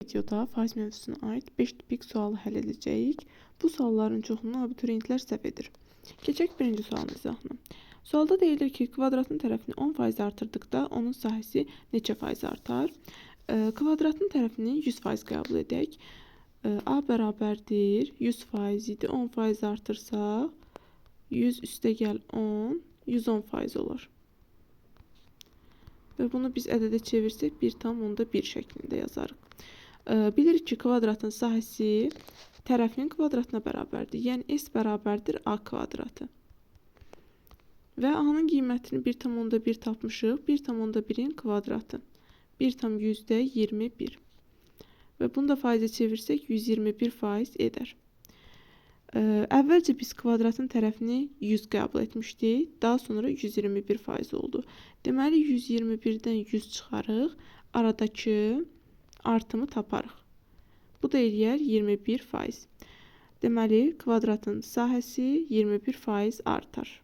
Videoda faiz mövzusuna aid 5 tipik sualı həll edəcəyik. Bu sualların çoxunu abituriyentlər səhv edir. Keçək birinci sualın izahına. Sualda deyilir ki, kvadratın tərəfini 10% artırdıqda onun sahəsi neçə faiz artar? Kvadratın tərəfini 100% qəbul edək. A bərabərdir 100% idi. 10% artırsaq 100 üstəgəl 10, 110% olur. Və bunu biz ədədə çevirsək 1,1 şəklində yazarıq. Bilirik ki, kvadratın sahəsi tərəfinin kvadratına bərabərdir. Yəni, S bərabərdir A kvadratı. Və A-nın qiymətini 1,1 tapmışıq. 1,1-in kvadratı. 1,21. Və bunu da faizə çevirsək 121% edər. Əvvəlcə biz kvadratın tərəfini 100 qəbul etmişdik. Daha sonra 121% oldu. Deməli, 121-dən 100 çıxarıq. Aradakı artımı taparıq. Bu da eləyər 21%. Deməli, kvadratın sahəsi 21% artar.